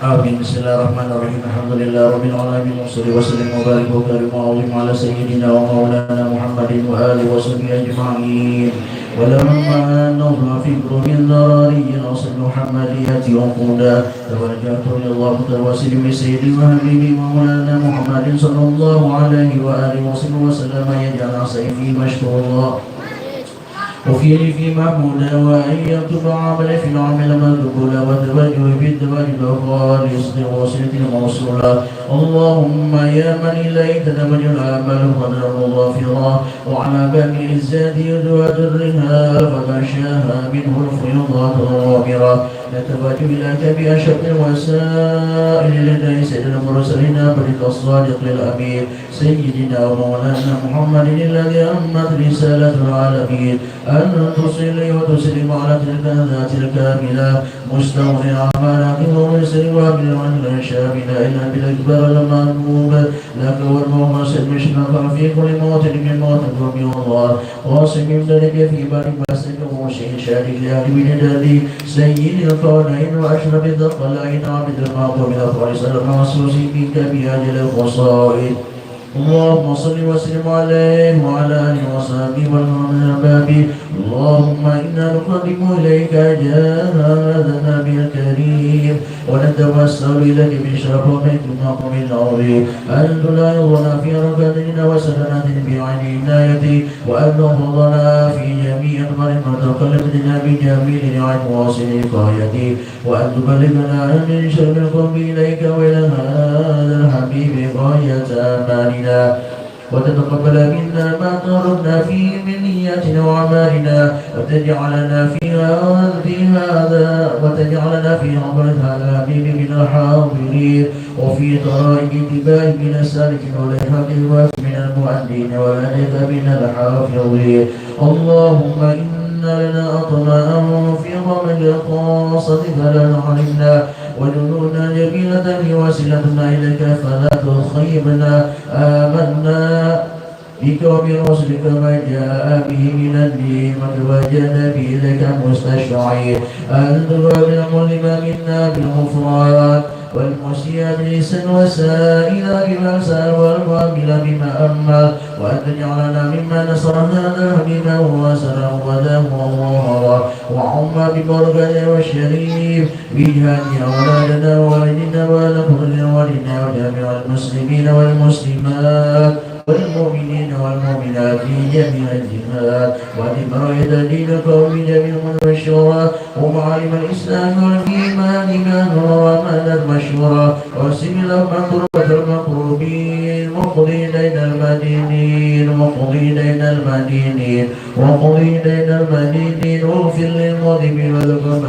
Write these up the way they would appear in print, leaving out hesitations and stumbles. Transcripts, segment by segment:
Amin. Bismillahirrahmanirrahim. Alhamdulillah rabbil alamin. Wassalatu wassalamu wa barik wa karim wa azim ala sayyidina wa maulana Muhammadin wa alihi wa sahbihi ajma'in. ولما نظر في قلوب الضراري أصل محمدية وقودا توجهت إلى الله متواصل بسيدي وحبيبي ومولانا محمد صلى الله عليه وآله وسلم يجعل سيفي مشكور الله وفي محمودا وأن يكتب عمل في العمل مقبولا وتوجه بالدواء الخالص وصلة الموصولة اللهم يا من إليك توجه العمل قدر غافرا وعلى باب العزة يدعى درها فما شاها منه الفيضات الغابرة نتوجه إليك بأشد الوسائل لدي سيد المرسلين برك الصادق الأمين سيدنا ومولانا محمد الذي أمت رسالة العالمين أن تصلي وتسلم على تلك الذات الكاملة مستغني أعمالك ومسر وبالعلم شاملة إلا بالأكبر المنوب لك والمحسن مشفق في كل موت من موت الرب والله واصم ذلك في بار باسك وشيء شارك لأهل بندادي سيد الكونين وأشرف الثقلين عبد المعظم الأفضل سلم وصوصي منك بأجل الخصائص اللهم صل وسلم عليه وعلى اله وصحبه والأحباب اللهم انا نقدم اليك جاه هذا النبي الكريم ونتوسل اليك بشرفك المقام العظيم ان تلاحظنا في ركعتنا وسكنات بعين عنايتي وان تحفظنا في جميع امر وتقلبنا بجميل عن واصل غايتي وان تبلغنا من شر القرب اليك والى هذا الحبيب غايه امالنا وتتقبل منا ما تردنا فيه من نياتنا وأعمالنا وتجعلنا في عبر هذا الحبيب من الحاضرين وفي طرائق اتباع من السالكين والإرهاب من المؤدين وذلك من الحافظين اللهم لنا أطماء في رحمك الخاصة فلا علمنا وجنودنا جميلة وسيلتنا إليك فلا تخيبنا آمنا بك وبرسلك ما جاء به من الدين وتوجهنا به إليك مستشفعين أن تغفر منا بالغفران والمسيئات لسان وسائل بالأسار والقابل بما أمر وأن تجعلنا مما نصر هذا الحبيب وسره وداه وظهر وعم ببركته والشريف بجهاد أولادنا ووالدنا ولكل والدنا وجميع المسلمين والمسلمات والمؤمنين والمؤمنات في جميع الجهات ولمريد دينك وبجميع المشورة ومعالم الإسلام والإيمان من ومن المشورة وسم لهم قربة المقربين وقضي دين المدينين واغفر للمذنبين والذنوب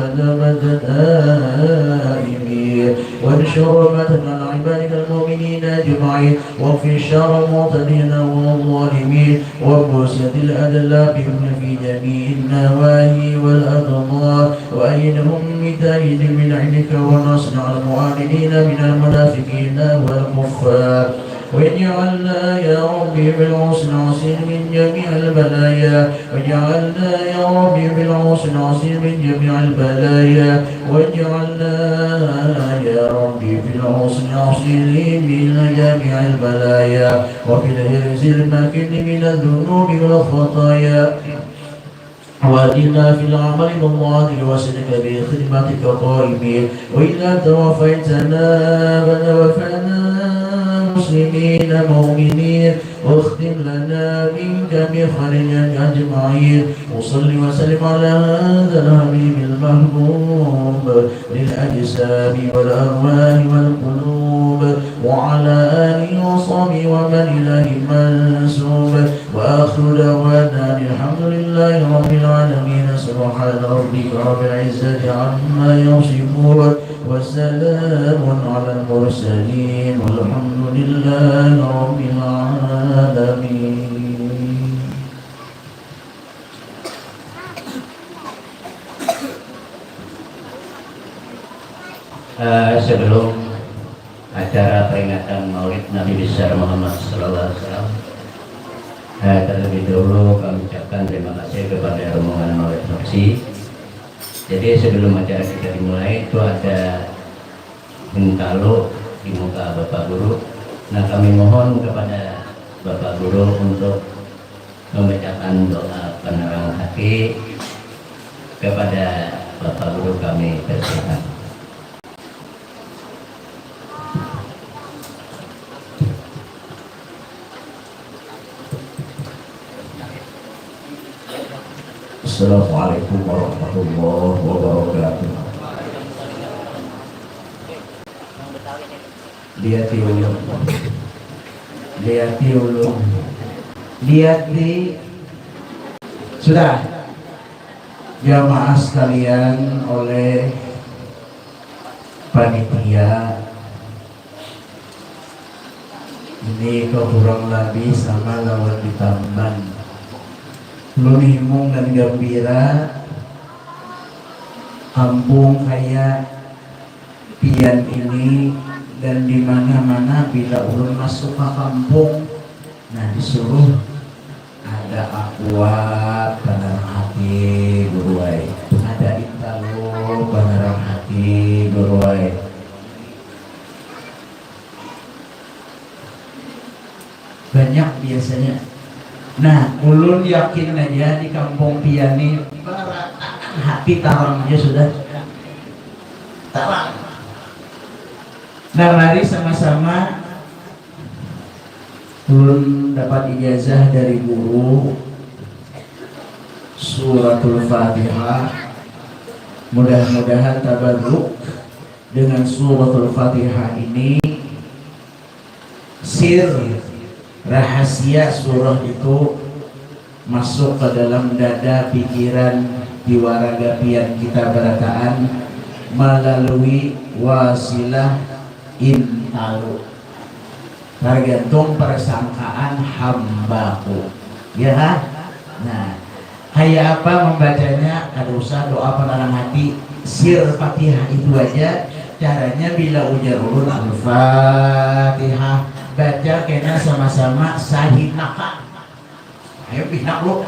الدائمين وانشر رحمتك على عبادك المؤمنين أجمعين واغفر شر المعتدين والظالمين وابسط الأدلة بهم في جميع النواهي والأضمار وأيدهم بتأييد من عندك ونصر على المعاندين من المنافقين والكفار واجعلنا يا ربي بالحسن عصير من جميع البلايا واجعلنا يا ربي بالحسن عصير من جميع البلايا واجعلنا يا ربي بالحسن عصير من جميع البلايا وفي الهرز المكن من الذنوب والخطايا وأدنا في العمل بالله وسلك بخدمتك قائمين وإذا توفيتنا فتوفنا مسلمين مؤمنين واختم لنا منك بخير أجمعين وصل وسلم على هذا الحبيب المحبوب للأجسام والأرواح والقلوب وعلى آله وصحبه ومن إليه منسوب وآخر دعوانا الحمد لله رب العالمين سبحان ربك رب العزة عما يصفون وسلام على المرسلين والحمد لله رب العالمين. Sebelum acara peringatan Maulid Nabi besar Muhammad Sallallahu Alaihi Wasallam, terlebih dahulu kami ucapkan terima kasih kepada rombongan Maulid Nafsi informasi. Jadi sebelum acara kita dimulai itu ada hintalo di muka Bapak Guru. Nah, kami mohon kepada Bapak Guru untuk membacakan doa penerang hati kepada Bapak Guru kami tercinta. Assalamualaikum warahmatullahi wabarakatuh. Lihat sudah jamaah sekalian oleh panitia ini kurang lebih sama lawan ditamban lu himung dan gembira kampung kayak pian ini dan di mana-mana bila ulun masuk ke kampung nah disuruh ada aqua penerang hati guruai, ada intalo penerang hati guruai. Banyak biasanya. Nah, ulun yakin aja di kampung Piani hati tarangnya sudah tarang. Nah, mari sama-sama ulun dapat ijazah dari guru suratul Fatihah. Mudah-mudahan tabarruk dengan suratul Fatihah ini sir rahasia surah itu masuk ke dalam dada pikiran diwaragapian kita berataan melalui wasilah intalu tergantung persangkaan hambaku ya. Nah, kayak apa membacanya? Kada usah doa penerang hati, sir Fatihah itu aja. Caranya bila ujar ulun Al-Fatihah baca kena sama-sama sahinaka. Ayo pinak lu.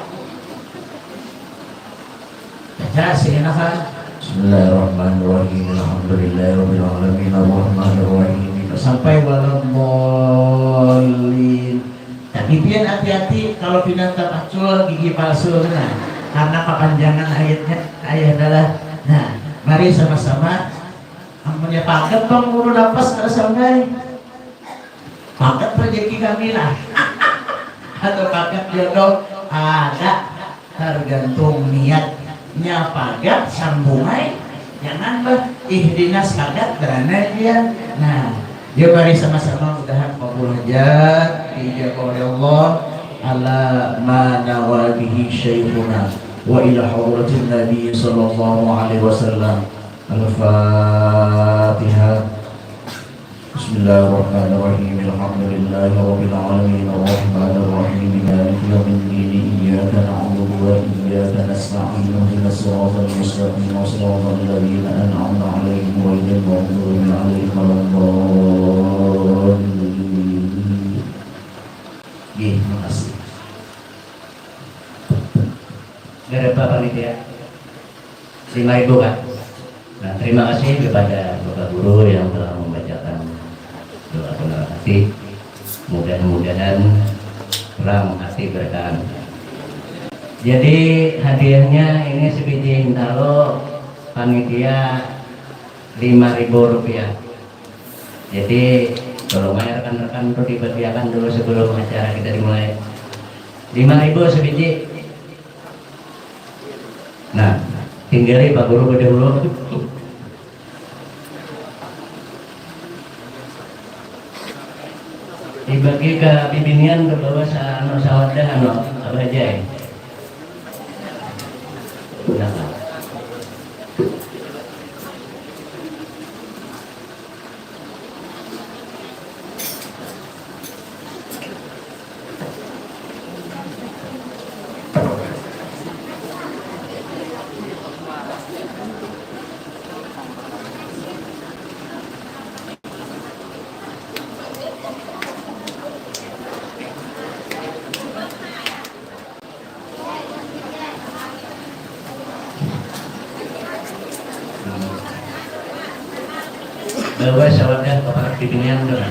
Baca sahinaka. Bismillahirrahmanirrahim. Alhamdulillahirabbil alamin arrahmanirrahim sampai waladhdallin. Tapi pian hati-hati kalau pindah terpacul gigi palsu nah. Karena kepanjangan ayatnya adalah nah, mari sama-sama amunnya paket bang guru lapas kada sampai. Paket rezeki kami lah atau paket jodoh ada tergantung niatnya. Paket sambungai jangan bah ihdinas kagat berana dia. Nah, yuk mari sama-sama mudahan kabul hajat dijabah oleh Allah ala ma nawa bihi syekhuna wa ila hadratin nabi sallallahu alaihi wasallam. Al-Fatihah. Bismillahirrahmanirrahim. Alhamdulillahirabbil alamin arrahmanirrahim maliki yaumiddin iyyaka na'budu wa iyyaka nasta'in ihdinas siratal mustaqim siratal ladzina an'amta 'alaihim ghairil maghdubi 'alaihim waladdallin. Terima kasih. Dari Bapak Panitia 5.000 kan? Nah, terima kasih kepada Bapak Guru yang telah membacakan doa penerang hati. Mudah-mudahan terang hati berkahan. Jadi hadiahnya ini sebiji hintalo panitia 5.000 rupiah. Jadi tolong rekan-rekan untuk dipersiapkan dulu sebelum acara kita dimulai. 5.000 sebiji. Nah, tinggali Pak Guru gede dulu. Dibagi ke bibinian ke bawah sawadah apa aja ya. Nah, Bawa sawadah kepada pimpinan dengan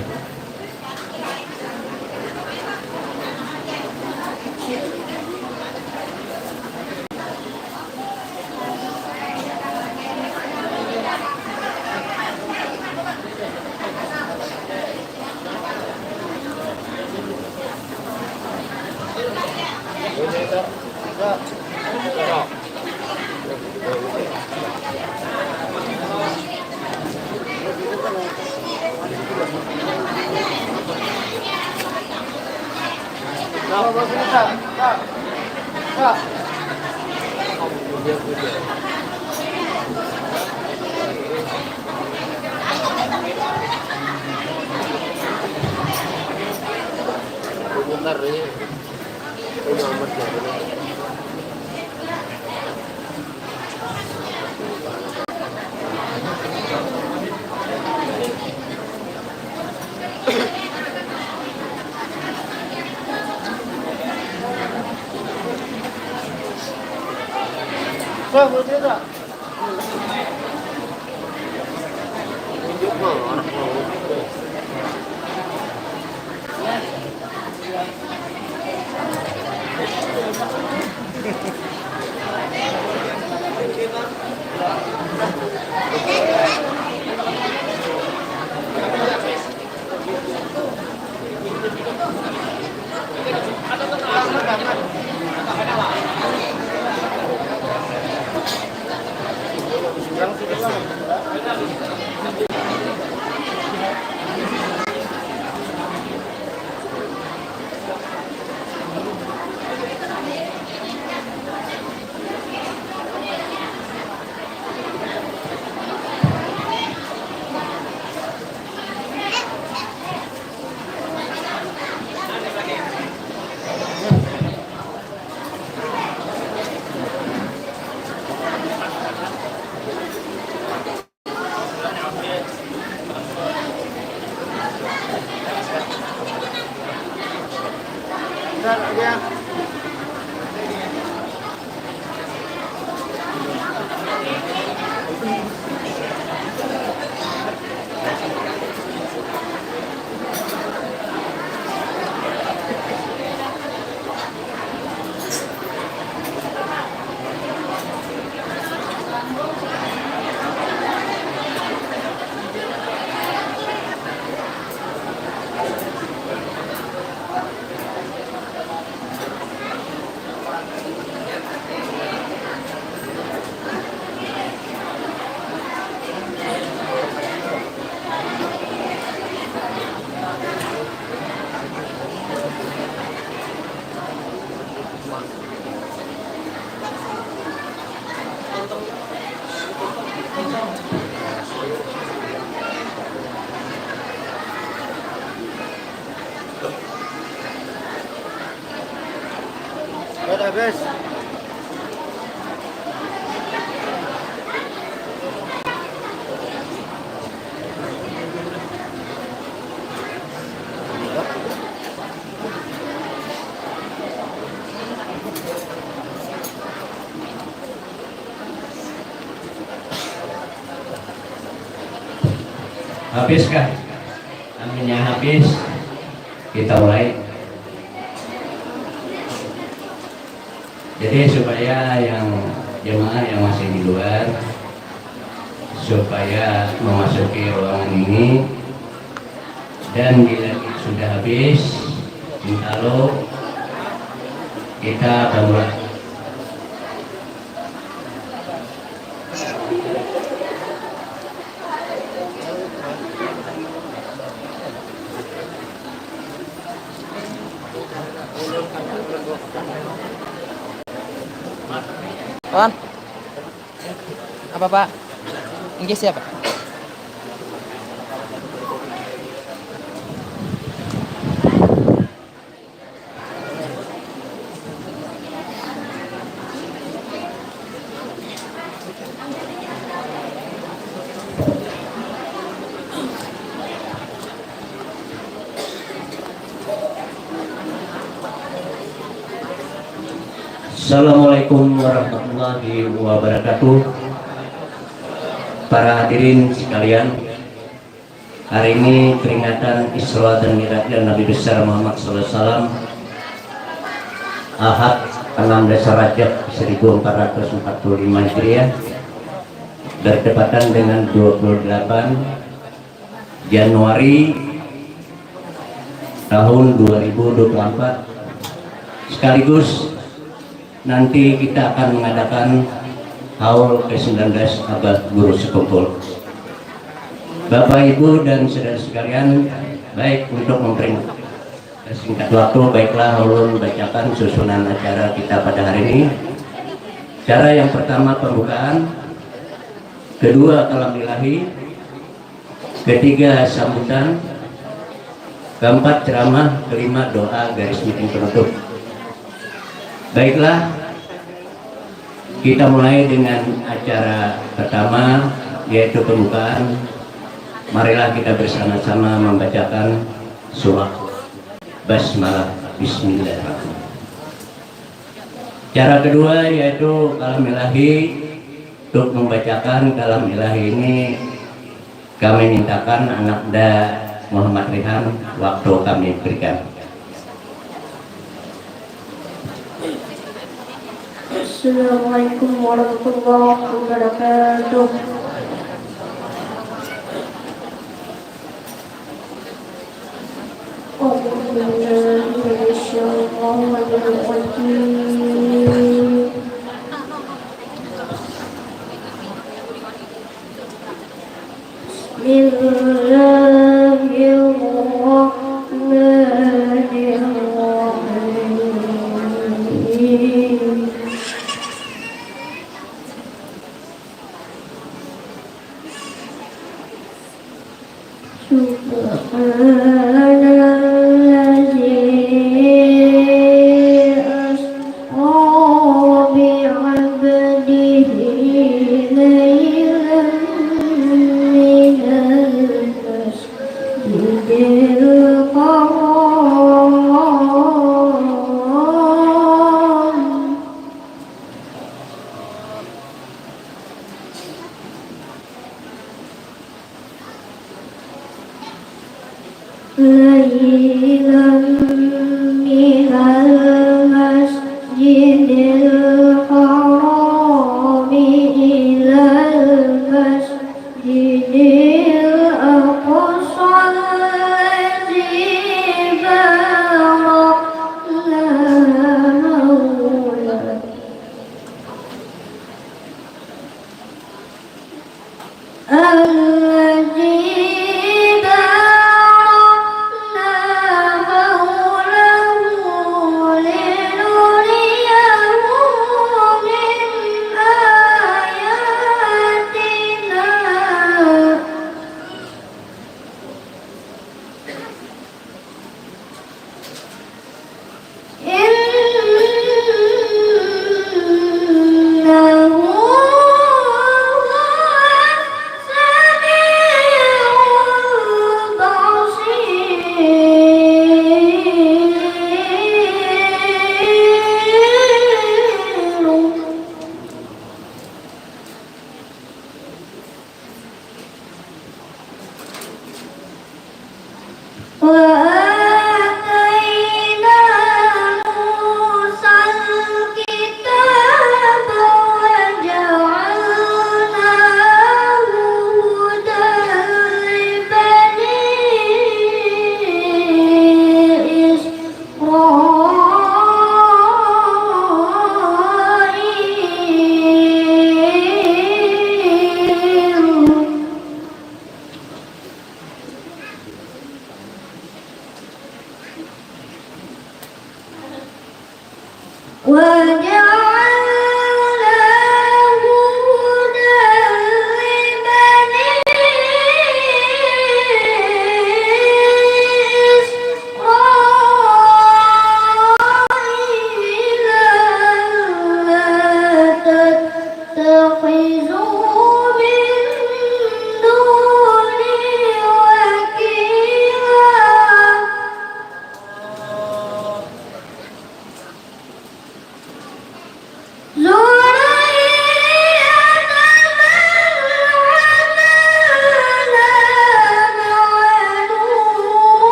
habis. Habiskah? Aminnya habis. Kita mulai. Jadi supaya yang jemaah yang masih di luar supaya memasuki ruangan ini, dan bila sudah habis insya Allah kita akan mulai. Kawan, apa Pak? Ini siapa? Assalamualaikum warahmatullahi wabarakatuh. Para hadirin sekalian, Hari ini peringatan Isra dan Mi'rajnya Nabi besar Muhammad SAW, Ahad 16 Rajab 1445 Hijriah, bertepatan dengan 28 Januari tahun 2024. Sekaligus nanti kita akan mengadakan haul ke-19 Abad Guru Sekumpul. Bapak, Ibu, dan saudara sekalian, baik untuk singkat waktu, baiklah ulun bacakan susunan acara kita pada hari ini. Cara yang pertama pembukaan, kedua kalam ilahi, ketiga sambutan, keempat ceramah, kelima doa garis miring penutup. Baiklah, kita mulai dengan acara pertama, yaitu pembukaan. Marilah kita bersama-sama membacakan surah Basmalah. Bismillahirrahmanirrahim. Cara kedua yaitu kalam ilahi. Untuk membacakan kalam ilahi ini kami mintakan anak da Muhammad Rihan, waktu kami berikan. Assalamualaikum warahmatullahi wabarakatuh.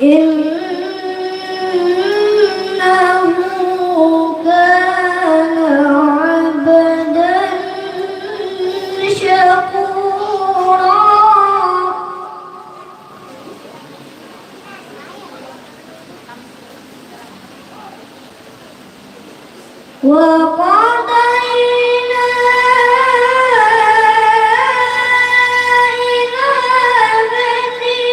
إنه كان عبدا شكورا وقضينا إلى بني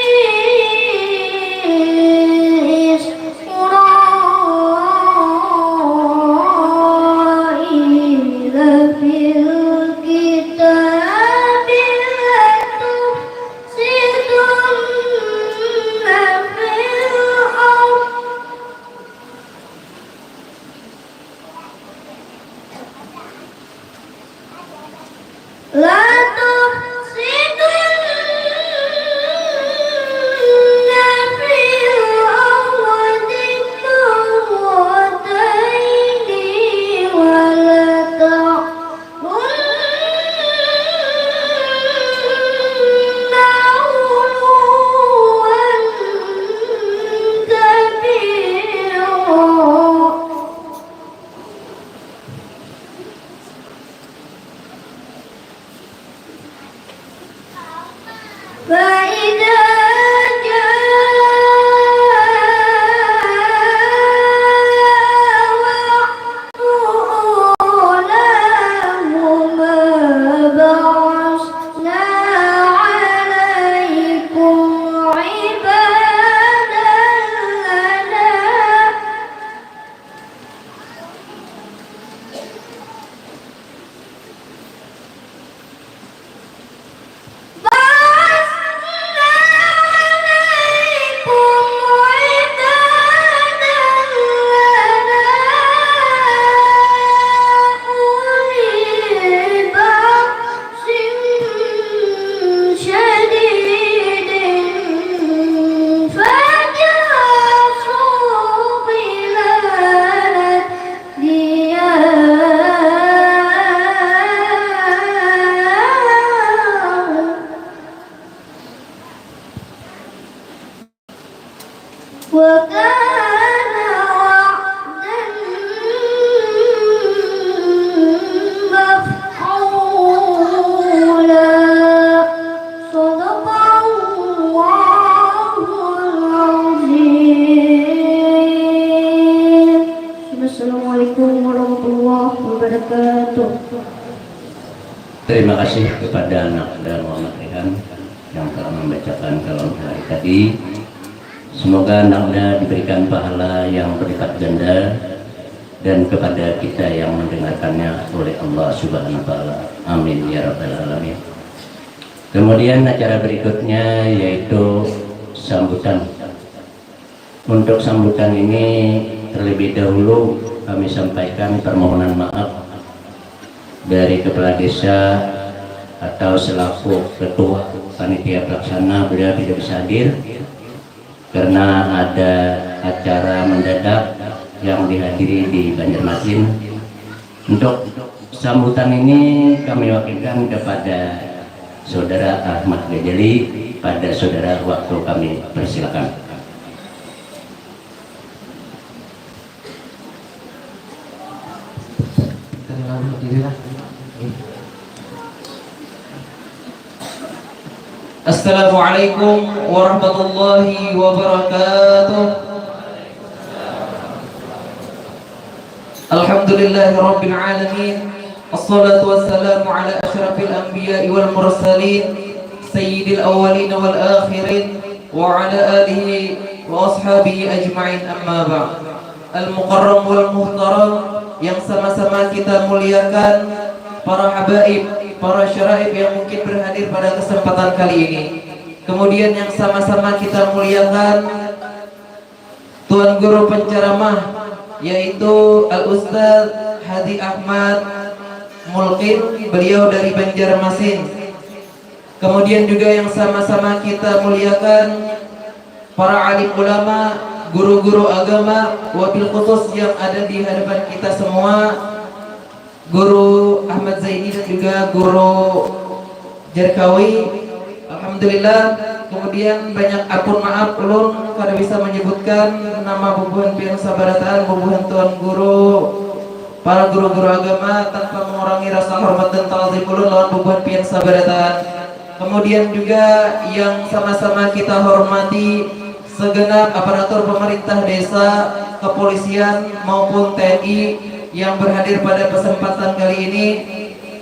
إسرائيل في الكتاب لتفسدن في الأرض مرتين ولتعلن علوا كبيرا فإذا جاء وقت أولاهما بعثنا عليكم عبادا لنا وكان وعدا مفعولا صدق الله العظيم. Assalamualaikum warahmatullahi wabarakatuh. Terima kasih kepada anak dan Muhammad Rehan yang telah membacakan kalam hari tadi. Semoga anaknya diberikan pahala yang berlipat ganda dan kepada kita yang mendengarkannya oleh Allah Subhanahu wa taala. Amin ya rabbal alamin. Kemudian acara berikutnya yaitu sambutan. Untuk sambutan ini terlebih dahulu kami sampaikan permohonan maaf dari kepala desa atau selaku ketua panitia pelaksana, beliau tidak bisa hadir karena ada acara mendadak yang dihadiri di Banjarmasin. Untuk sambutan ini kami wakilkan kepada Saudara Ahmad Ghazali. Pada saudara waktu kami persilakan. Assalamualaikum warahmatullahi wabarakatuh. Alhamdulillahi rabbil alamin. Assalatu wassalamu ala asyrafil anbiya'i wal mursalin sayyidil awwalin wal akhirin wa ala alihi wa ashabihi ajma'in, amma ba'd. Al-mukarram wal muhtaram yang sama-sama kita muliakan, para habaib, para syaraib yang mungkin berhadir pada kesempatan kali ini. Kemudian yang sama-sama kita muliakan Tuan Guru Penceramah, yaitu Al-Ustaz Hadi Ahmad Mulkin, beliau dari Banjarmasin. Kemudian juga yang sama-sama kita muliakan para alim ulama, guru-guru agama, wabil khusus yang ada di hadapan kita semua, Guru Ahmad Zaini dan juga Guru Jarkawi. Alhamdulillah kemudian banyak apun maaf ulun kada bisa menyebutkan nama bubuhan pian sabarataan, bubuhan tuan guru, para guru-guru agama tanpa mengurangi rasa hormat dan ta'zim ulun lawan bubuhan pian sabarataan. Kemudian juga yang sama-sama kita hormati segenap aparatur pemerintah desa, kepolisian maupun TNI yang berhadir pada kesempatan kali ini.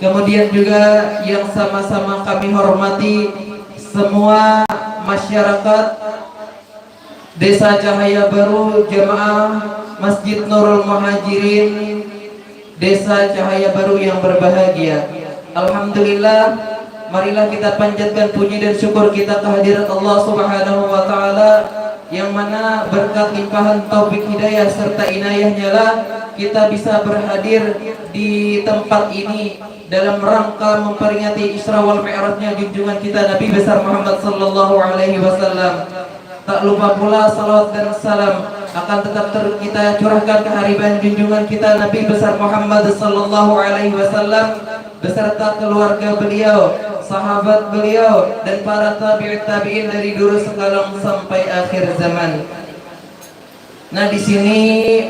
Kemudian juga yang sama-sama kami hormati semua masyarakat Desa Cahaya Baru, jemaah Masjid Nurul Muhajirin Desa Cahaya Baru yang berbahagia. Alhamdulillah, marilah kita panjatkan puji dan syukur kita kehadirat Allah Subhanahu wa taala yang mana berkat limpahan taufik hidayah serta inayahnya lah kita bisa berhadir di tempat ini dalam rangka memperingati Isra wal Mi'rajnya junjungan kita Nabi besar Muhammad sallallahu alaihi wasallam. Tak lupa pula salawat dan salam akan tetap kita curahkan kehariban junjungan kita Nabi besar Muhammad sallallahu alaihi wasallam beserta keluarga beliau, sahabat beliau dan para tabi'ut tabi'in dari dulu sekarang sampai akhir zaman. Nah, di sini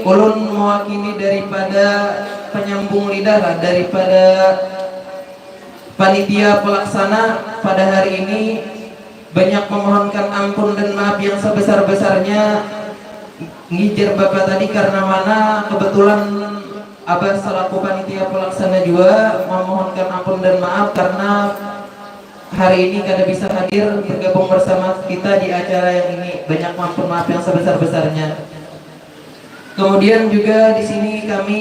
ulun mewakili daripada penyambung lidah lah, daripada panitia pelaksana pada hari ini banyak memohonkan ampun dan maaf yang sebesar-besarnya ngijer Bapak tadi karena mana kebetulan Abah selaku panitia pelaksana juga memohonkan ampun dan maaf karena hari ini kada bisa hadir bergabung bersama kita di acara yang ini. Banyak ampun maaf yang sebesar-besarnya. Kemudian juga di sini kami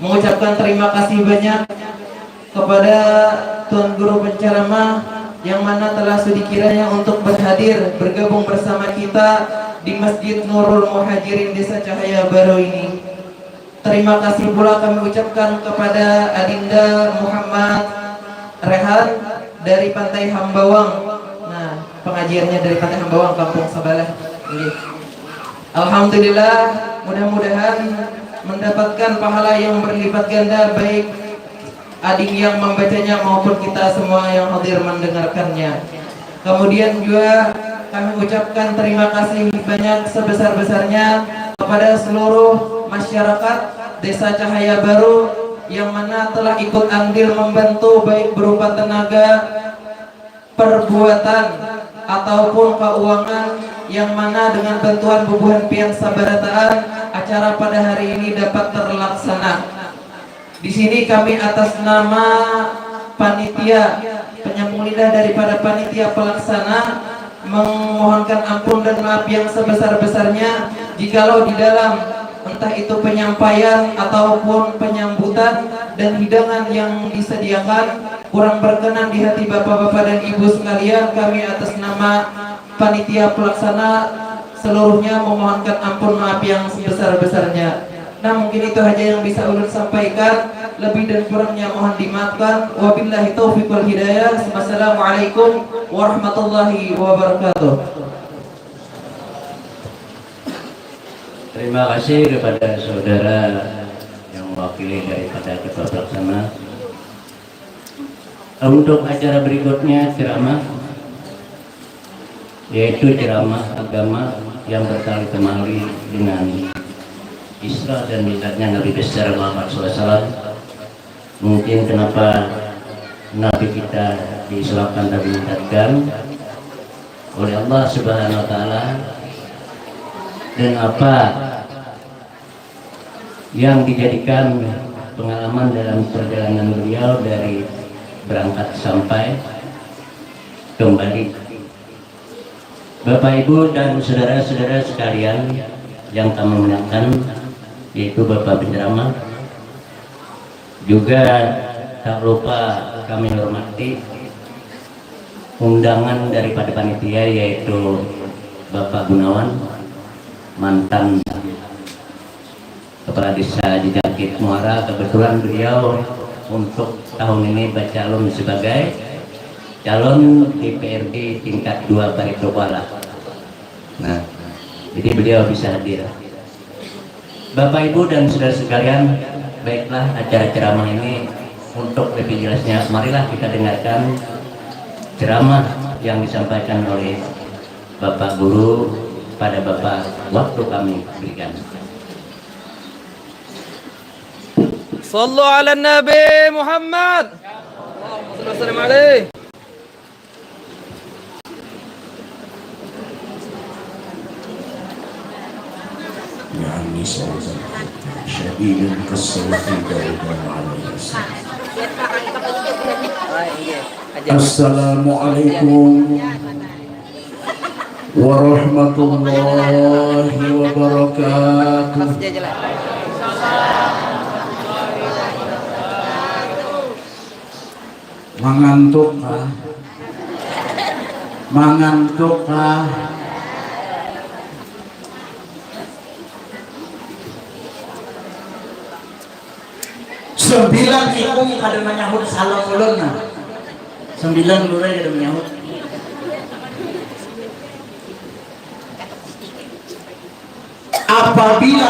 mengucapkan terima kasih banyak kepada Tuan Guru Penceramah yang mana telah sudi kiranya untuk berhadir bergabung bersama kita di Masjid Nurul Muhajirin Desa Cahaya Baru ini. Terima kasih pula kami ucapkan kepada Adinda Muhammad Rehan dari Pantai Hambawang. Nah, pengajiannya dari Pantai Hambawang, Kampung Sabalah. Alhamdulillah, mudah-mudahan mendapatkan pahala yang berlipat ganda baik adik yang membacanya maupun kita semua yang hadir mendengarkannya. Kemudian juga kami ucapkan terima kasih banyak sebesar-besarnya kepada seluruh masyarakat Desa Cahaya Baru yang mana telah ikut andil membantu baik berupa tenaga, perbuatan ataupun keuangan yang mana dengan bantuan bubuhan pian sabarataan acara pada hari ini dapat terlaksana. Di sini kami atas nama panitia penyambung lidah daripada panitia pelaksana memohonkan ampun dan maaf yang sebesar-besarnya jikalau di dalam entah itu penyampaian ataupun penyambutan dan hidangan yang disediakan kurang berkenan di hati bapak-bapak dan ibu sekalian, kami atas nama panitia pelaksana seluruhnya memohonkan ampun maaf yang sebesar-besarnya. Nah, mungkin itu aja yang bisa ulun sampaikan, lebih dan kurangnya mohon dimaafkan. Wabillahi taufiq wal hidayah. Wassalamualaikum warahmatullahi wabarakatuh. Terima kasih kepada saudara yang mewakili daripada ketua pelaksana. Untuk acara berikutnya ceramah, yaitu ceramah agama yang bertali temali dengan Isra dan Mi'rajnya Nabi besar Muhammad SAW. Mungkin kenapa Nabi kita diislamkan dan dimintatkan oleh Allah Subhanahu Wa Taala, dan apa yang dijadikan pengalaman dalam perjalanan beliau dari berangkat sampai kembali. Bapak Ibu dan saudara-saudara sekalian yang kami muliakan, yaitu Bapak Penceramah, juga tak lupa kami hormati undangan daripada panitia, yaitu Bapak Gunawan, mantan Kepala Desa Jejangkit Muara. Kebetulan beliau untuk tahun ini bercalon sebagai calon DPRD tingkat 2 Paritokuala. Nah, jadi beliau bisa hadir. Bapak Ibu dan saudara sekalian, baiklah acara ceramah ini untuk lebih jelasnya marilah kita dengarkan ceramah yang disampaikan oleh Bapak Guru pada Bapak waktu kami berikan. Sallu ala Nabi Muhammad. Allahumma salli wa sallim. يعني شديد كالصوت دائما عليه السلام عليكم ورحمة الله وبركاته. Mengantuk kah? Mengantuk kah? Sembilan ikung kada menyahut salam ulun nah. 9 lurai kada menyahut. Apabila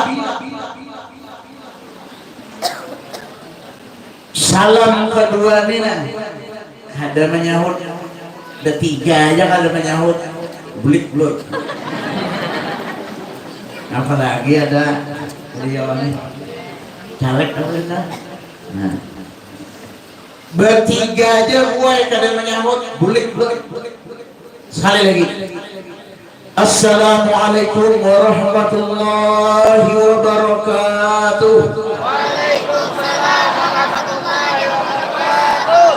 salam kedua ini nah ada menyahut, ada 3 aja kada menyahut, bulik bulut. Apalagi ada beliau ini caleg apa dah? Nah, bertiga aja gue kada menyahut, bulik bulik. Sekali lagi. Assalamualaikum warahmatullahi wabarakatuh. Waalaikumsalam warahmatullahi wabarakatuh.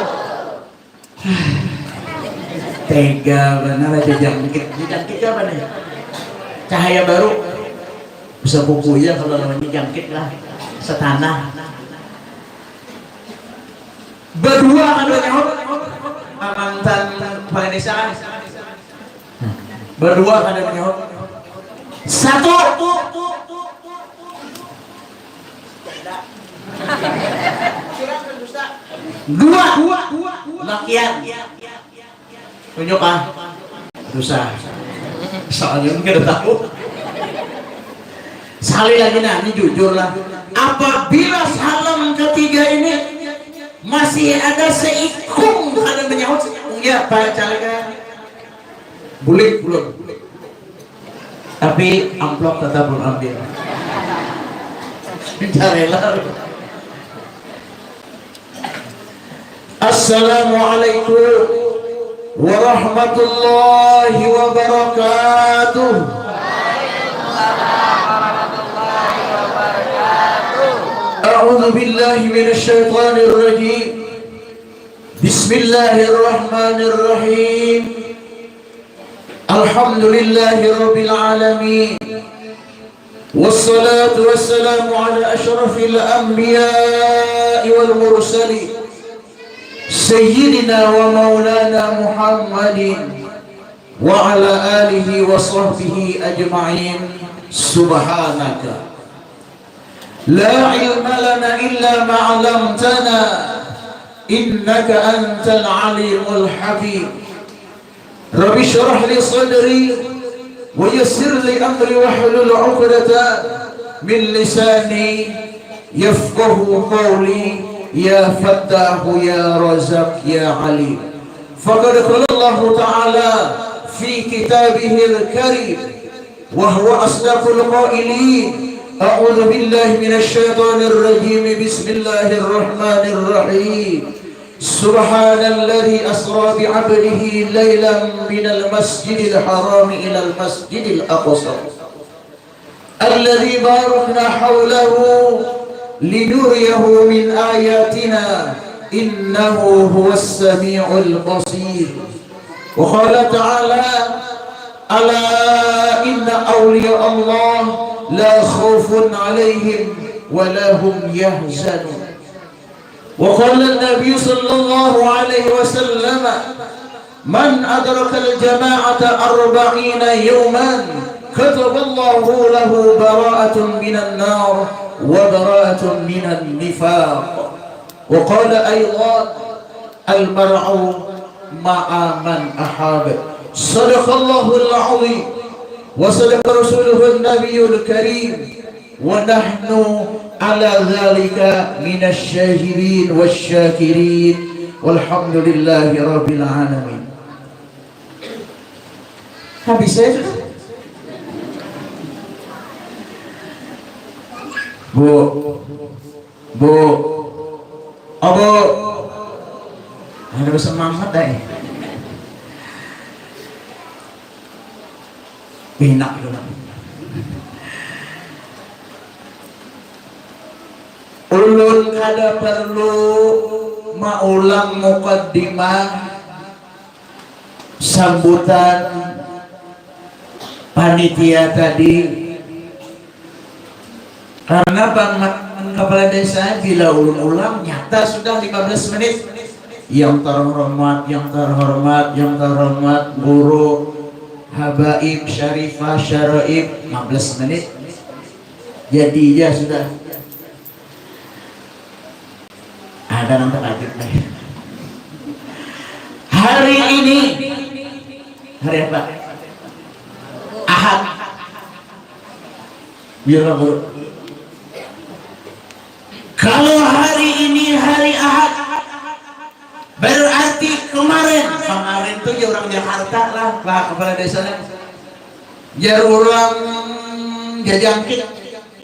Tega benar aja jangkit. Jangkit apa nih? Cahaya baru. Bisa buku ya kalau namanya jangkit lah. Setanah. Berdua kan menyahut. Mantan Kepala Desa kan? Berdua kan menyahut. 1 2 lakian. Tunjuk ah. Dosa. Soalnya enggak tahu. Sekali lagi nah, ini jujur lah. Apabila salam ketiga ini masih ada seikung ada menyahut, ya Pak Caleg bulik belum. Tapi amplop tetap belum ambil. Carela. Assalamualaikum warahmatullahi wabarakatuh. أعوذ بالله من الشيطان الرجيم. بسم الله الرحمن الرحيم. الحمد لله رب العالمين، والصلاة والسلام على أشرف الأنبياء والمرسلين سيدنا ومولانا محمد وعلى آله وصحبه أجمعين. سبحانك لا علم لنا إلا ما علمتنا إنك أنت العليم الحكيم. رب اشرح لي صدري ويسر لي أمري واحلل عقدة من لساني يفقه قولي يا فتاح يا رزاق يا عليم. فقد قال الله تعالى في كتابه الكريم وهو أصدق القائلين. أعوذ بالله من الشيطان الرجيم. بسم الله الرحمن الرحيم. سبحان الذي أسرى بعبده ليلا من المسجد الحرام إلى المسجد الأقصى الذي باركنا حوله لنريه من آياتنا إنه هو السميع البصير. وقال تعالى ألا إن أولياء الله لا خوف عليهم ولا هم يحزنون. وقال النبي صلى الله عليه وسلم من أدرك الجماعة 40 يوما كتب الله له براءة من النار وبراءة من النفاق. وقال أيضا المرء مع من أحب. صدق الله العظيم وصدق رسوله النبي الكريم ونحن على ذلك من الشاهدين والشاكرين والحمد لله رب العالمين. Habis saya sudah. Bu, bu, oh bu, ada semangat deh. Pinak itu. Ulun kada perlu maulang mukaddimah sambutan panitia tadi. Karena Bang Kepala Desa bila ulang-ulang nyata sudah 15 menit. Yang terhormat guru habaib syarifah syaraib 15 menit. Jadi ya sudah. Ada nanti lanjut deh. Hari ini hari apa? Ahad. Biar guru. Kalau hari ini hari Ahad, berarti kemarin tuh ya orang Jakarta lah, Pak Kepala Desanya. Jar orang jajangkit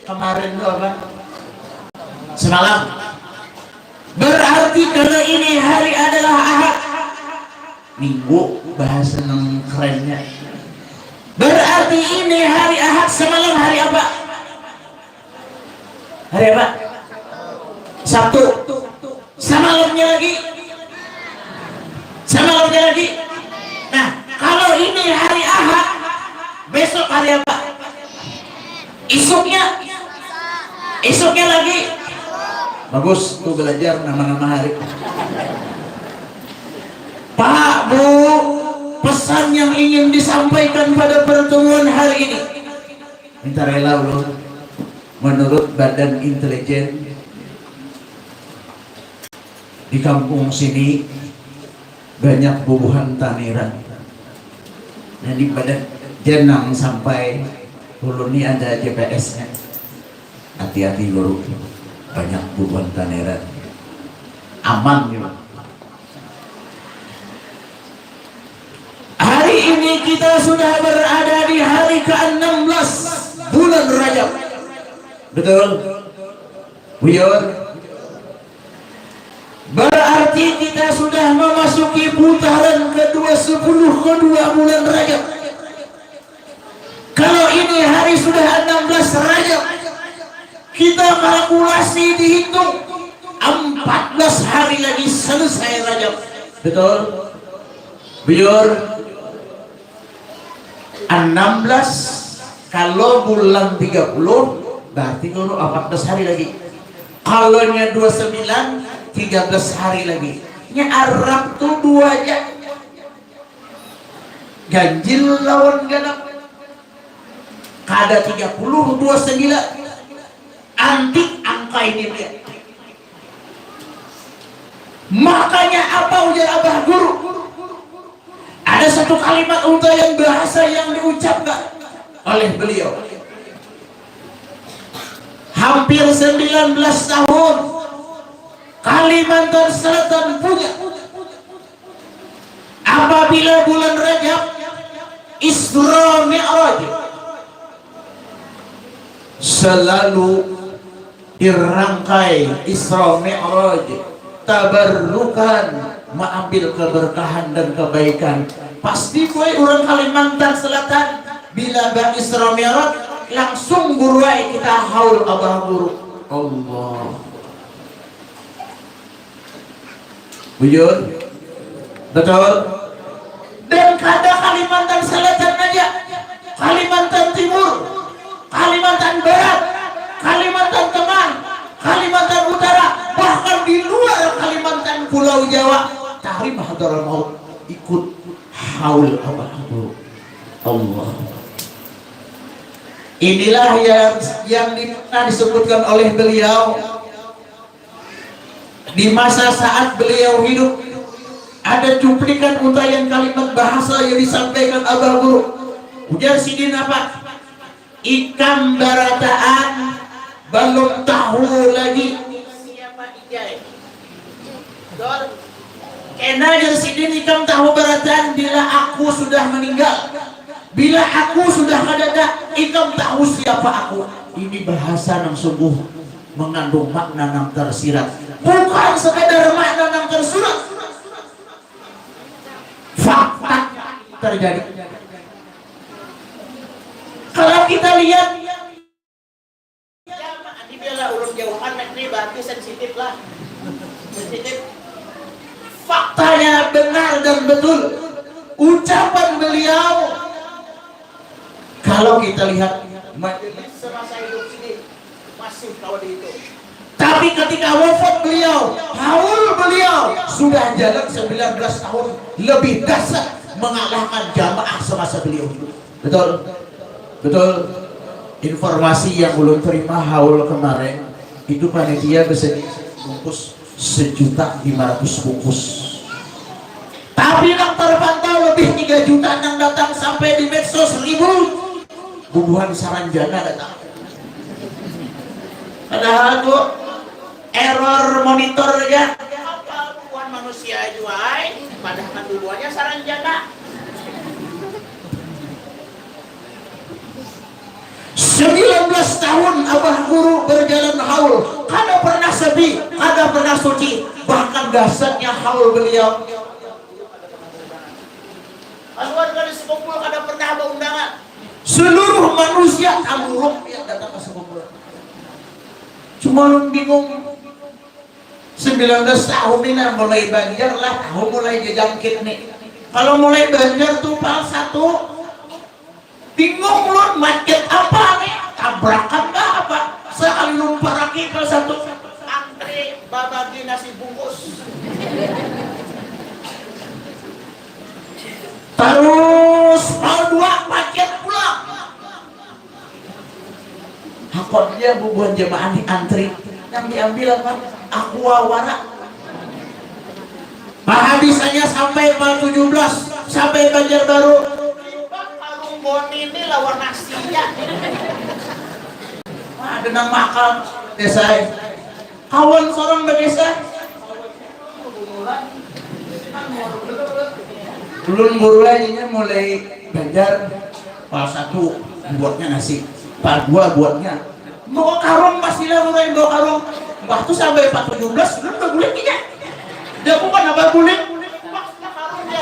kemarin tuh apa? Semalam. Berarti karena ini hari adalah Ahad, Minggu bahasa yang kerennya. Berarti ini hari Ahad, semalam hari apa? Hari apa? Sabtu. Semalamnya lagi. Nah, kalau ini hari Ahad, besok hari apa? Isuknya lagi. Bagus, tuh belajar nama-nama hari. Pak, Bu, pesan yang ingin disampaikan pada pertemuan hari ini. Minta rela loh. Menurut Badan Intelijen di kampung sini banyak bubuhan taniran. Nah di Badan Jenang sampai Hulu ini ada GPS-nya. Hati-hati guru, banyak bubuhan taniran. Aman ya. Hari ini kita sudah berada di hari ke-16 bulan Rajab. Betul? Buyur. Berarti kita sudah memasuki putaran ke-20 kedua bulan Rajab. Kalau ini hari sudah 16 Rajab, kita kalkulasi dihitung 14 hari lagi selesai Rajab. Betul? Buyur. 16 kalau bulan 30 berarti guru 14 hari lagi. Kalau nya 29 13 hari lagi. Nya Arab tuh 2 aja. Ganjil lawan genap. Kada 30 29. Antik angka ini dia. Makanya apa ujar Abah Guru? Ada satu kalimat untayan bahasa yang diucapkan oleh beliau. Hampir 19 tahun Kalimantan Selatan punya. Apabila bulan Rajab Isra Mi'raj selalu dirangkai Isra Mi'raj tabarrukan, mengambil keberkahan dan kebaikan. Pasti gue orang Kalimantan Selatan bila bang Isra Mi'raj langsung buruai kita haul Abah Guru. Allah. Bujur, betul. Dan kada Kalimantan Selatan aja, Kalimantan Timur, Kalimantan Barat, Kalimantan Tengah, Kalimantan Utara, bahkan di luar Kalimantan Pulau Jawa, tarim hadar maut ikut haul Abah Guru. Allah. Inilah yang pernah disebutkan oleh beliau. Di masa saat beliau hidup, ada cuplikan untayan kalimat bahasa yang disampaikan Abah Guru. Ujar sidin apa? Ikan barataan belum tahu lagi siapa ijai. Kena jadi sidin ikan tahu barataan bila aku sudah meninggal. Bila aku sudah kadada, ikam tahu siapa aku. Ini bahasa yang sungguh mengandung makna yang tersirat, bukan sekadar makna yang tersurat. Fakta terjadi. Kalau kita lihat dibela urut jauhan nih berarti sensitif lah. Sensitif. Faktanya benar dan betul. Ucapan beliau, kalau kita lihat majelis semasa hidup sini masih kawat itu. Tapi ketika wafat beliau, haul beliau sudah jalan 19 tahun lebih dahsyat mengalahkan jamaah semasa beliau hidup. Betul? Betul? Informasi yang belum terima haul kemarin itu panitia bisa bungkus 1.500.000 bungkus. Tapi yang terpantau lebih 3 juta yang datang sampai di medsos 1.000. Bubuhan Saranjana datang. Padahal tuh error monitornya apa bubuhan manusia juga, padahal kan duluannya Saranjana. 19 tahun Abah Guru berjalan haul, kada pernah sepi, kada pernah suci, bahkan dahsyatnya haul beliau. Keluarga di sekumpul kada pernah ada undangan. Seluruh manusia amuruk yang datang ke sekumpul. Cuma lu bingung. 19 tahun ini mulai banjar lah, tahu mulai jejangkit nih. Kalau mulai banjar tuh pal 1, bingung lu macet apa nih? Tabrakan nggak apa? Sekali numpang lagi pal 1, antri babagi nasi bungkus. Terus pal 2 macet pulang. Hakotnya bubuhan jemaah di antri yang diambil apa? Aqua Wara. Habisnya sampai pal 17 sampai Banjarbaru. Kalung bon ini lawan nasinya. Ada nang makan desa. Kawan seorang desa. Belum guru lagi mulai Banjar pal 1 buatnya nasi, pal 2 buatnya bawa karung, masih lah mulai bawa karung. Waktu sampai 417 belum berguling kita. Dia bukan apa guling, karungnya.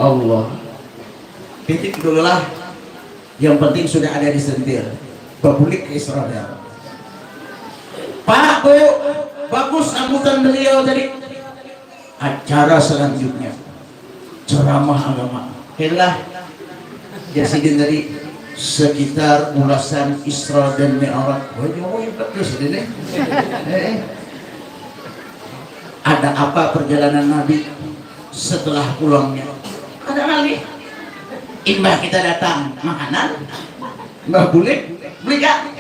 Allah. Titik dulu lah. Yang penting sudah ada di sentir. Berbulik ke Israel. Pak Bu, bagus sambutan beliau tadi. Acara selanjutnya ceramah agama. Inilah Jasidin dari sekitar ulasan Isra dan Mi'raj. Ada apa perjalanan Nabi setelah pulangnya? Ada kali imbah kita datang makanan, mbah bulik, beli gak?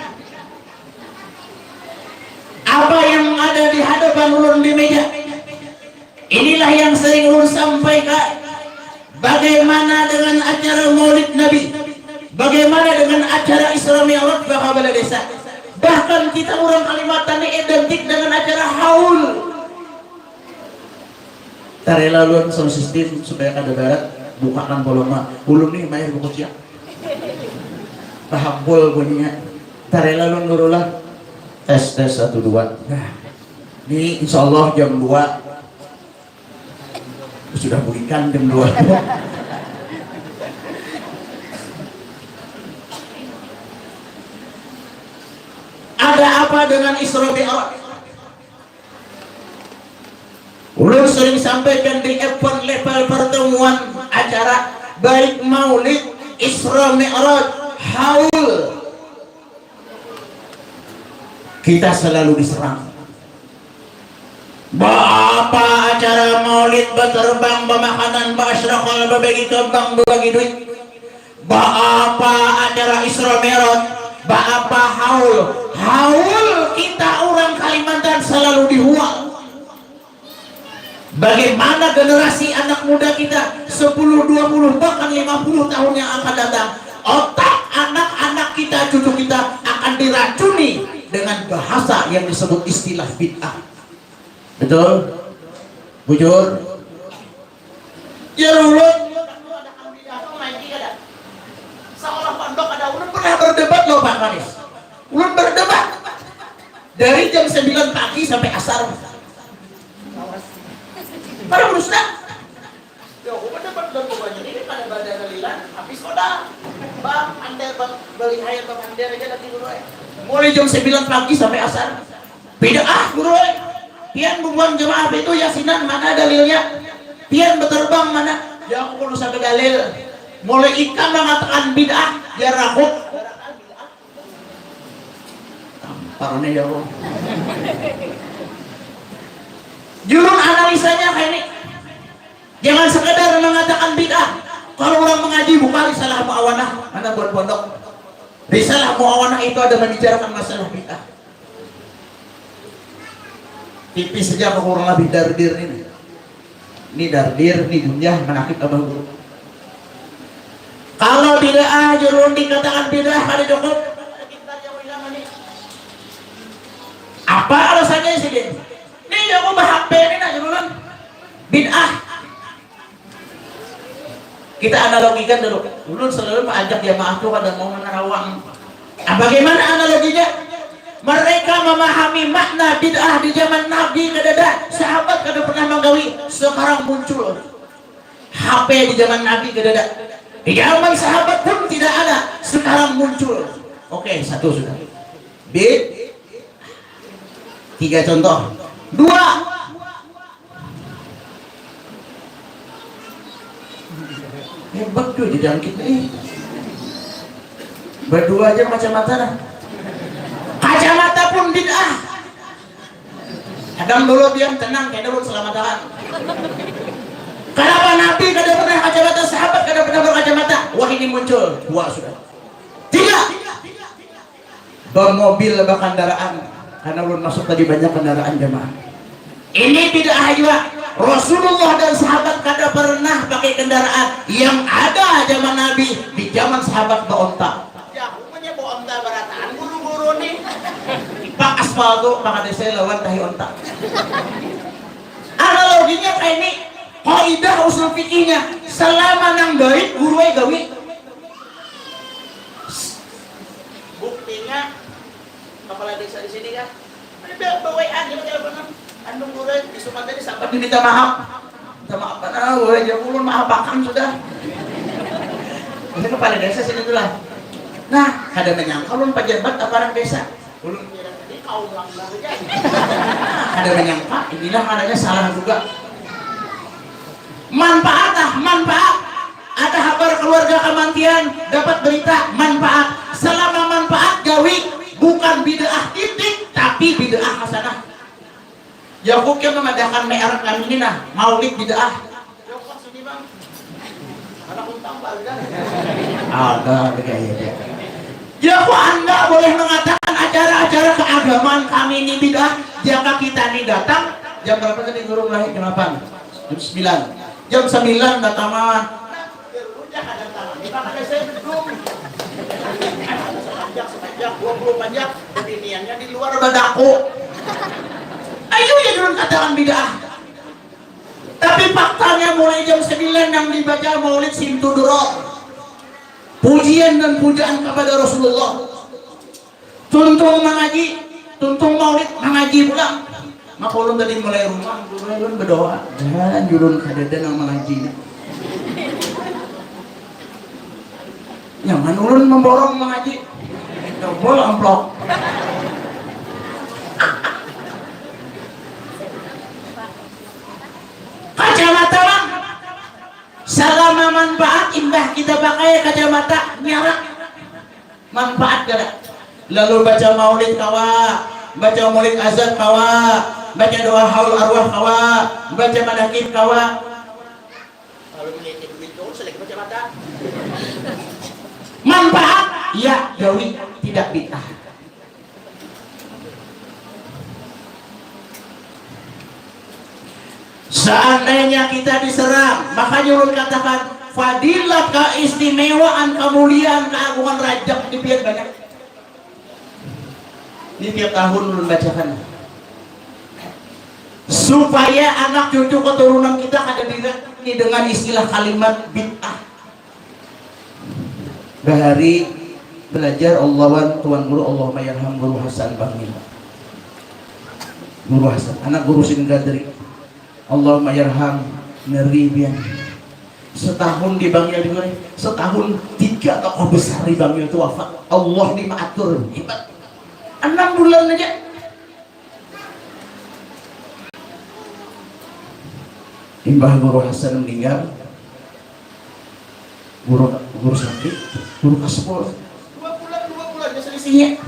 Apa yang ada di hadapan ulun di meja? Inilah yang sering ulun sampaikan. Bagaimana dengan acara Maulid Nabi? Bagaimana dengan acara Isra Mi'raj Bakabala Desa? Bahkan kita orang Kalimantan ini identik dengan acara haul. Tarela ulun sound system supaya kada barat bukakan boloma. Ulun nih main buku siap. Tahampul bunyinya. Tarela ulun nurulah. Tes 1 2. Nah, ini insyaallah jam 2 sudah berikan jam 2. Ada apa dengan Isra Mi'raj? Ulun sering sampaikan di event level pertemuan acara baik Maulid, Isra Mi'raj, haul. Kita selalu diserang. Apa acara Maulid berterbang bermakanan ba'asrakal berbagi kembang berbagi duit? Apa acara Isra Mi'raj? Apa haul? Haul kita orang Kalimantan selalu dihuang. Bagaimana generasi anak muda kita 10, 20 bahkan 50 tahun yang akan datang, otak anak-anak kita, cucu kita akan diracuni dengan bahasa yang disebut istilah bid'ah. Betul? Bujur? Ya ulun seolah pondok ada ulun pernah berdebat loh Pak Karis. Ulun berdebat dari jam 9 pagi sampai asar. Para ustaz. Yo, berdebat dan pokoknya ini pada badan dalilan habis koda. Bang, anda beli air bang anda aja lagi guru. Mulai jam 9 pagi sampai asar. Beda guru. Pian bubuan jemaah itu yasinan mana dalilnya? Pian berterbang mana? Ya aku kudu sampai dalil. Mulai ikan mengatakan bid'ah, ya rakut. Tamparnya ya Allah. Jurun analisanya kayak ini. Jangan sekedar mengatakan bid'ah. Kalau orang mengaji bukan risalah muawanah, mana buat pondok. Risalah muawanah itu ada membicarakan masalah bid'ah. Tipis saja kurang lebih dardir ini. Ini dardir, ini dunia menakib abah guru. Kalau bid'ah jurun dikatakan bid'ah pada cukup. Apa alasannya sih dia? Ini aku bahas ini nak jurun bid'ah. Kita analogikan dulu. Dulu selalu ajak jamaah tuh pada mau menerawang. Bagaimana analoginya? Mereka memahami makna bid'ah di zaman Nabi kedada. Sahabat kada pernah menggawi. Sekarang muncul HP di zaman Nabi kedada. Di zaman sahabat pun tidak ada. Sekarang muncul. Oke, satu sudah. B. 3 contoh. 2. Hebat tuh dijangkit nih. Berdua aja kacamata dah. Kacamata pun bid'ah. Adam dulu diam tenang, kayak dulu selamatan. Kenapa Nabi kada pernah kacamata, sahabat kada pernah berkacamata? Wah ini muncul. 2 sudah. 3. Bermobil berkendaraan. Karena belum masuk tadi banyak kendaraan jemaah. Ini bid'ah juga. Rasulullah dan sahabat kada pernah pakai kendaraan. Yang ada zaman Nabi di zaman sahabat berontak. Ya, punya berontak berataan guru-guru nih. Pak aspal tuh, maka saya lawan tahi ontak. Analoginya kayak ini. Kaidah usul fikihnya, selama nang gaib guru gawi. Buktinya kepala desa di sini kan. Ada bawa aja teleponan. Andung guru di Sumatera tadi sampai diminta maaf. Minta maaf karena gue jauh ulun maaf bahkan sudah. Ini kepala desa sini tuh lah. Nah, kada menyangka ulun pejabat aparat desa. Ulun kira tadi kaum langgar aja. Kada menyangka inilah adanya salah juga. Manfaat. Ada kabar keluarga kematian, dapat berita manfaat. Selama manfaat gawi bukan bid'ah titik, tapi bid'ah hasanah. Ya hukum memadakan merek kami ini nah, maulid bid'ah. Ya kok sini bang? Anak untang pak kan? Ada kayak ya kok anda boleh mengatakan acara-acara keagamaan kami ini bid'ah? Jika kita nih datang jam berapa tadi guru mulai jam 8? Jam 9. Jam 9 datang mah. Sepanjang 20 panjang berdiniannya di luar badaku. Ayo ya jangan katakan bid'ah. Tapi faktanya mulai jam 9 yang dibaca maulid simtudro. Pujian dan pujaan kepada Rasulullah. Tuntung mengaji, tuntung maulid mengaji pulang. Maka ulun tadi mulai rumah, ulun berdoa dan ulun kadada nang mengaji. Jangan ulun memborong mengaji. Dobol amplop. Kacamata bang. Selama manfaat indah kita pakai kacamata nyarak. Manfaat kada. Lalu baca maulid kawa, baca maulid azan kawa, baca doa haul arwah kawa, baca manakib kawa. Kalau melihat duit itu selek kacamata. Manfaat ya gawi tidak bid'ah. Seandainya kita diserang, maka ulun katakan fadilah, keistimewaan, kemuliaan, keagungan Rajab di biar banyak. Ini tiap tahun ulun bacakan supaya anak cucu keturunan kita kada dilihat ini dengan istilah kalimat bid'ah. Bahari belajar Allahan tuan guru Allahumma yarham guru Hasan Bangil. Guru Hasan, anak guru Singgadri. Allahumma yarham Neribian. Setahun di Bangil juga, setahun 3 tokoh besar di Bangil itu wafat. Allah dimaatur hebat. 6 bulan aja. Imbah guru Hasan meninggal, guru sakit, guru kasbul 2 bulan selisihnya.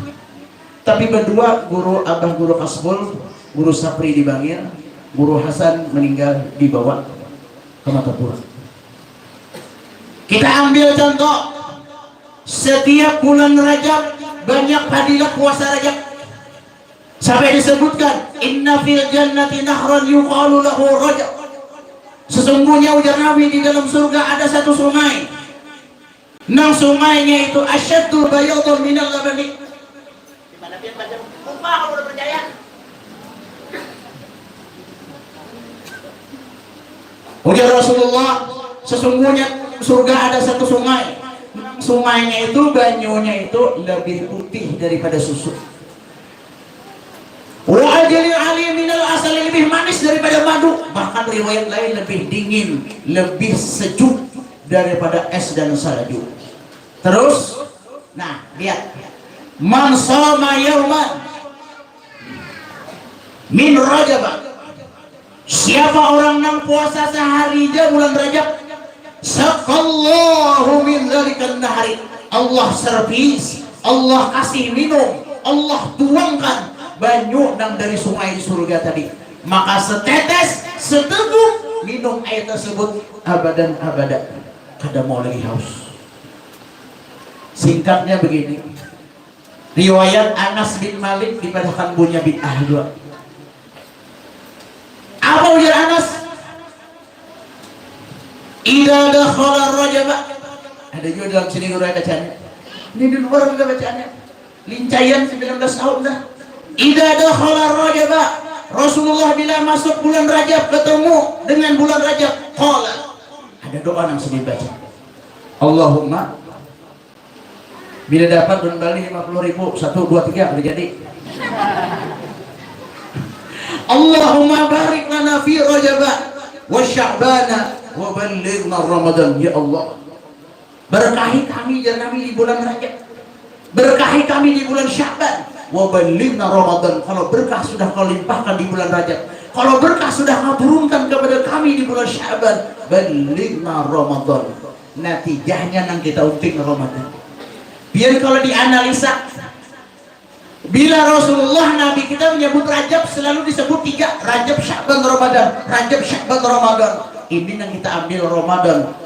Tapi berdua guru abah guru kasbul, guru Sapri di Bangil, guru Hasan meninggal dibawa ke Matapura. Kita ambil contoh, setiap bulan Rajab banyak fadilah puasa Rajab. Sampai disebutkan inna fil jannati nahran yuqalu lahu Rajab. Sesungguhnya ujar Nabi, di dalam surga ada satu sungai. Nang sungainya itu asyaddu bayadun minal labani. Gimana pian baca? Lupa kalau udah percaya. Ujar Rasulullah, sesungguhnya surga ada satu sungai. Sungainya itu, banyunya itu lebih putih daripada susu. Wa ajalil alim minal asali, lebih manis daripada madu. Bahkan riwayat lain lebih dingin, lebih sejuk daripada es dan salju. Terus, nah lihat, man shoma yauman min Rajab, siapa orang yang puasa sehari aja bulan Rajab, saqallahu min dzalikan nahari, Allah servis, Allah kasih minum, Allah tuangkan banyu nang dari sungai surga tadi. Maka setetes, seteguk minum air tersebut abadan abada, kada mau lagi haus. Singkatnya begini, riwayat Anas bin Malik dipadakan punya bid'ah juga. Apa ujar Anas? Idza dakhala Rajab, ada juga dalam sini guru bacanya. Ini di luar juga bacaannya. Lincayan 19 tahun dah. Idza dakhala Rajab, Rasulullah bila masuk bulan Rajab ketemu dengan bulan Rajab, qala, ada doa yang sedih baca. Allahumma, bila dapat kembali 50.000, 1 2 3 boleh jadi. Allahumma barik lana fi Rajab wa Sya'ban wa ballighna Ramadan. Ya Allah, berkahi kami ya Nabi di bulan Rajab, berkahi kami di bulan Sya'ban, wa ballighna Ramadan. Kalau berkah sudah kau limpahkan di bulan Rajab, kalau berkah sudah kau turunkan kepada kami di bulan Sya'ban, ballighna Ramadan. Natijahnya nang kita unting Ramadan. Biar kalau dianalisa, bila Rasulullah Nabi kita menyebut Rajab selalu disebut 3, Rajab, Sya'ban, Ramadan, Rajab, Sya'ban, Ramadan. Ini yang kita ambil Ramadan.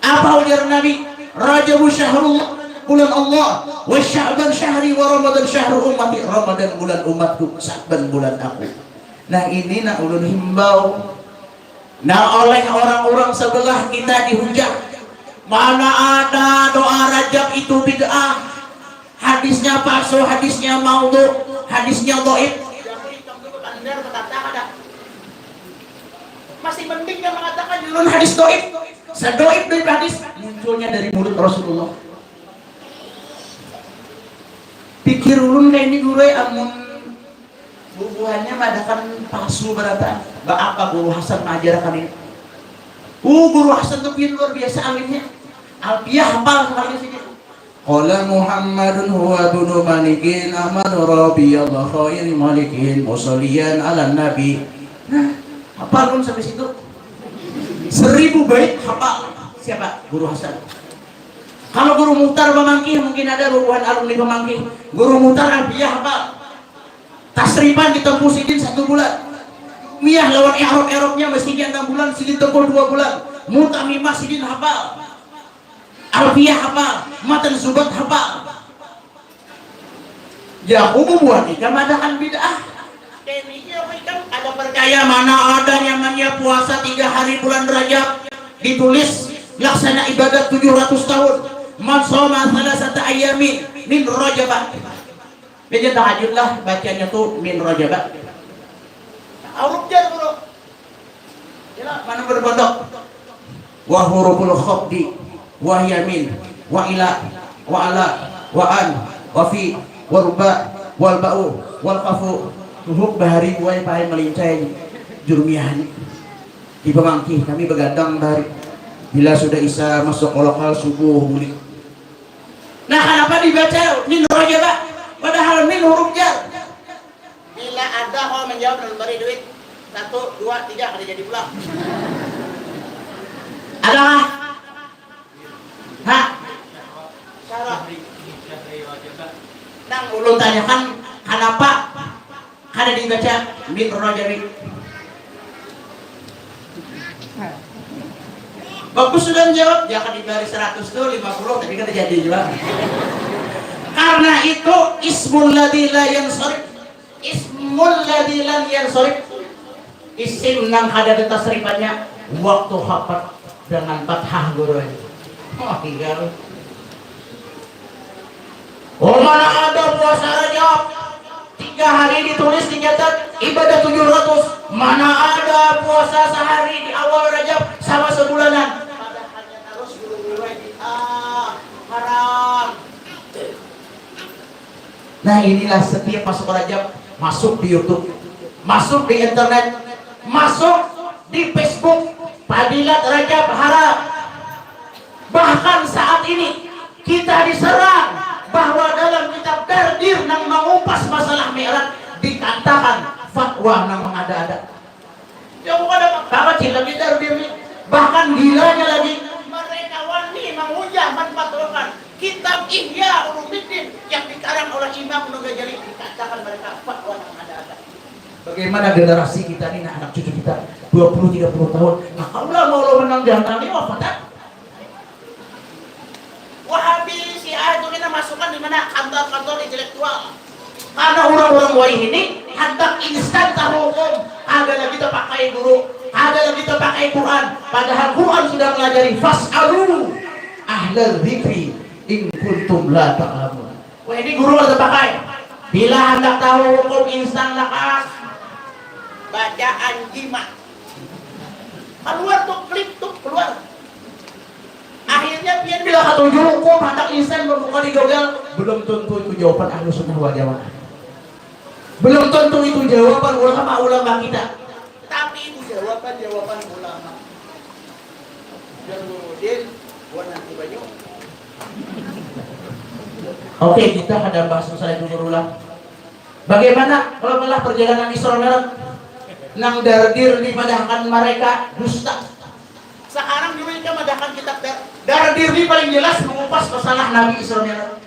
Apa ujar Nabi? Rajabu syahrullah, bulan Allah, wa Sya'ban syahri, wa Ramadan syahru ummati. Ramadan bulan umatku, Sya'ban bulan aku. Nah ini nak ulun himbau. Nah oleh orang-orang sebelah kita dihujat, mana ada doa Rajab itu bid'ah, hadisnya palsu, hadisnya maudhu, hadisnya dhaif. Masih penting dia mengatakan ulun hadis dhaif. Sedoif dari hadis munculnya dari mulut Rasulullah. Pikir ulun kayak ini guru amun bubuhannya madakan palsu berata. Apa guru Hasan mengajarkan ini? Guru Hasan itu luar biasa alimnya. Alfiah hafal sekali sini. Qala Muhammadun huwa ibnu Malikin Ahmad Rabbiyallahu khairi malikin musalliyan ala nabi. Nah, hafal pun sampai situ. 1000 bait hafal. Siapa? Guru Hasan. Kalau Guru Muhtar Pemangkih mungkin ada bubuhan alumni Pemangkih. Guru Muhtar alfiah hafal. Tasrifan ditempuh sidin 1 bulan. Miyah lawan i'rab-i'rabnya mestinya 6 bulan, sidin tempuh 2 bulan. Mutamimah sidin hafal. Alfiah hafal, matan subat hafal. Ya bubuhan ikam adakan bid'ah. Ada percaya mana ada yang namanya puasa 3 hari bulan Rajab, ditulis laksana ibadat 700 tahun. Man shoma salasata ayyamin min Rajab. Dia tahajudlah bacanya tuh min Rajab. Aurub jar bro. Mana berbondok? Wa huruful khafdi wa yamin wa ila wa ala wa an wa fi wa ruba wal ba'u wal qafu tuhuk bahari wa pae melincai jurmiah di pemangki kami begadang dari bila sudah isya masuk lokal subuh muli. Nah kenapa dibaca min roja pak padahal min huruf jar bila ada kalau menjawab dan beri duit 1, 2, 3 kada jadi pulang. Adakah? Hah? Salah. Nang ulun tanyakan kenapa kada dibaca min roja min. Bagus sudah menjawab, ya kan diberi 100 tuh 50 tapi kan jadi juga. Karena itu ismul ladzi la yansarif. Ismul ladzi la yansarif. Isim nang ada di tasrifannya waktu hapat dengan fathah guru. Oh tinggal. Oh mana ada puasa Rajab 3 hari ditulis dicatat ibadah 700. Mana ada puasa sehari di awal Rajab sama sebulanan. Haram. Nah inilah setiap masuk Rajab masuk di YouTube, masuk di internet, masuk di Facebook, Fadilat Rajab haram. Bahkan saat ini kita diserang bahwa dalam kitab Dardir yang mengupas masalah Mi'raj dikatakan fatwa yang mengada-ada. Ya bukan ada apa-apa lagi Dardir ini. Bahkan gilanya lagi mereka wani menghujah menfatwakan kitab Ihya Ulumuddin yang dikarang oleh Imam Ghazali dikatakan mereka fatwa yang ada-ada. Bagaimana generasi kita ini anak cucu kita 20-30 tahun nah Allah mau menang jantan ini wafatan Wahabi Syiah itu kita masukkan di mana kantor-kantor intelektual karena orang-orang wahid ini hendak instan tahu hukum ada lagi kita pakai guru ada lagi kita pakai Quran padahal Quran sudah melajari fas'alu ahlal dzikri in kuntum la ta'lamun. Wah ini guru harus pakai bila hendak tahu hukum instan lakas bacaan jimat keluar tuh klik tuh keluar akhirnya biar bila katuju hukum hendak instan membuka di Google belum tentu itu jawaban Ahlus Sunnah wal Jamaah belum tentu itu jawaban ulama-ulama kita tapi itu jawaban ulama Jalaluddin buat nanti baju. Oke kita ada bahas masalah itu berulang bagaimana kalau malah perjalanan Isra Mi'raj nang Dardir dimadahkan mereka dusta. Sekarang juga kita madahkan kitab Dardir ini paling jelas mengupas masalah Nabi Isra Mi'raj.